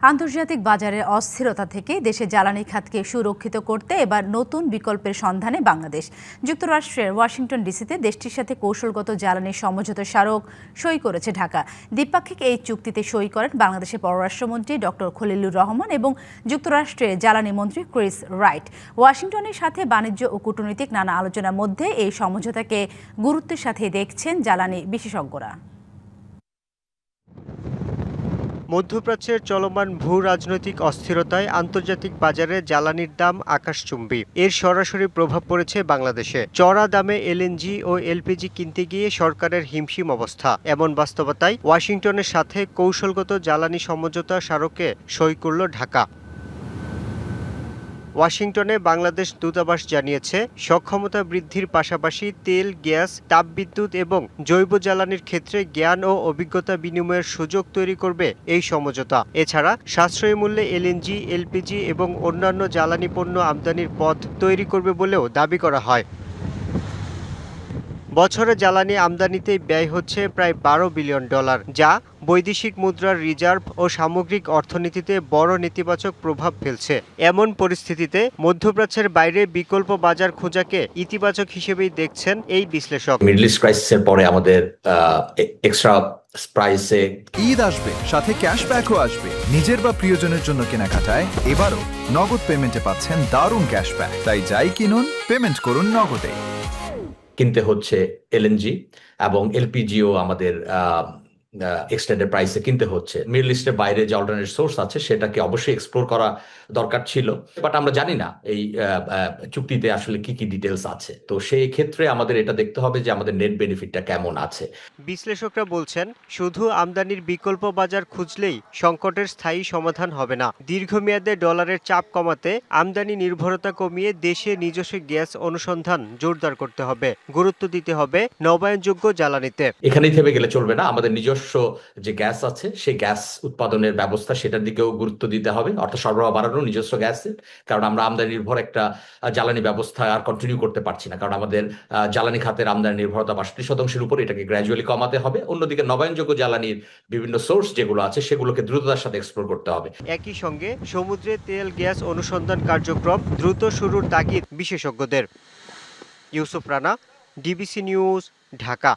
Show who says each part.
Speaker 1: আন্তর্জাতিক বাজারের অস্থিরতা থেকে দেশে জ্বালানি খাতকে সুরক্ষিত করতে এবার নতুন বিকল্পের সন্ধানে বাংলাদেশ। যুক্তরাষ্ট্রের ওয়াশিংটন ডিসিতে দেশটির সাথে কৌশলগত জ্বালানি সমঝোতা স্মারক সই করেছে ঢাকা। দ্বিপাক্ষিক এই চুক্তিতে সই করেন বাংলাদেশের পররাষ্ট্রমন্ত্রী ডক্টর খলিলুর রহমান এবং যুক্তরাষ্ট্রের জ্বালানি মন্ত্রী ক্রিস রাইট। ওয়াশিংটনের সাথে বাণিজ্য ও কূটনৈতিক নানা আলোচনার মধ্যে এই সমঝোতাকে গুরুত্বের সাথে দেখছেন জ্বালানি বিশেষজ্ঞরা।
Speaker 2: মধ্যপ্রাচ্যের চলমান ভূ রাজনৈতিক অস্থিরতায় আন্তর্জাতিক বাজারে জ্বালানির দাম আকাশচুম্বী। এর সরাসরি প্রভাব পড়েছে বাংলাদেশে। চড়া দামে এলএনজি ও এলপিজি কিনতে গিয়ে সরকারের হিমশিম অবস্থা। এমন বাস্তবতায় ওয়াশিংটনের সাথে কৌশলগত জ্বালানি সমঝোতা স্মারকে সই করল ঢাকা। ওয়াশিংটনে বাংলাদেশ দূতাবাস জানিয়েছে, সক্ষমতা বৃদ্ধির পাশাপাশি তেল, গ্যাস, তাপবিদ্যুৎ এবং জৈব জ্বালানির ক্ষেত্রে জ্ঞান ও অভিজ্ঞতা বিনিময়ের সুযোগ তৈরি করবে এই সমঝোতা। এছাড়া সাশ্রয়ী মূল্যে এলএনজি, এলপিজি এবং অন্যান্য জ্বালানি পণ্য আমদানির পথ তৈরি করবে বলেও দাবি করা হয়। বছরে জ্বালানি আমদানিতে ব্যয় হচ্ছে প্রায় $12 বিলিয়ন, যা বৈদেশিক মুদ্রার রিজার্ভ ও সামগ্রিক অর্থনীতিতে বড় নেতিবাচক প্রভাব ফেলছে। এমন পরিস্থিতিতে মধ্যপ্রাচ্যের বাইরে বিকল্প বাজার খোঁজাকে ইতিবাচক হিসেবেই দেখছেন এই বিশ্লেষক।
Speaker 3: মিডল ইস্ট ক্রাইসিসের পরে আমাদের এক্সট্রা প্রাইসে
Speaker 4: ঈদ আসবে, সাথে ক্যাশব্যাকও আসবে। নিজের বা প্রিয়জনের জন্য কেনাকাটায় এবারও নগদ পেমেন্টে পাচ্ছেন দারুণ ক্যাশব্যাক। তাই যাই কিনুন, পেমেন্ট করুন নগদে।
Speaker 3: কিনতে হচ্ছে এলএনজি এবং এলপিজিও আমাদের এক্সটেন্ডেড প্রাইসে কিনতে হচ্ছে। মিডল ইস্টের বাইরে যে অল্টারনেট সোর্স আছে সেটাকে অবশ্যই এক্সপ্লোর করা দরকার ছিল, বাট আমরা জানি না এই চুক্তিতে আসলে কি কি ডিটেলস আছে। তো সেই ক্ষেত্রে আমাদের এটা দেখতে হবে যে আমাদের নেট বেনিফিটটা কেমন আছে।
Speaker 2: বিশ্লেষকরা বলছেন, শুধু আমদানির বিকল্প বাজার খুঁজলেই সংকটের স্থায়ী সমাধান হবে না। দীর্ঘমেয়াদে ডলারের চাপ কমাতে আমদানি নির্ভরতা কমিয়ে দেশে নিজস্ব গ্যাস অনুসন্ধান জোরদার করতে হবে। গুরুত্ব দিতে হবে নবায়নযোগ্য জ্বালানিতে।
Speaker 3: এখানেই থেমে গেলে চলবে না, আমাদের নিজস্ব যে গ্যাস আছে সেই গ্যাস উৎপাদনের ব্যবস্থা সেটার দিকেও গুরুত্ব দিতে হবে, অর্থাৎ সরবরাহ বাড়ানো নিজস্ব গ্যাসের। কারণ আমরা আমদানি নির্ভর একটা জ্বালানি ব্যবস্থা আর কন্টিনিউ করতে পারছি না, কারণ আমাদের জ্বালানি খাতের আমদানি নির্ভরতা 62% উপর, এটাকে গ্র্যাজুয়ালি কমাতে হবে। অন্যদিকে নবায়নযোগ্য জ্বালানির বিভিন্ন সোর্স যেগুলো আছে সেগুলোকে দ্রুততার সাথে এক্সপ্লোর করতে হবে।
Speaker 2: একই সঙ্গে সমুদ্রে তেল গ্যাস অনুসন্ধান কার্যক্রম দ্রুত শুরুর তাগিদ বিশেষজ্ঞদের। Yusuf Rana, DBC news, Dhaka.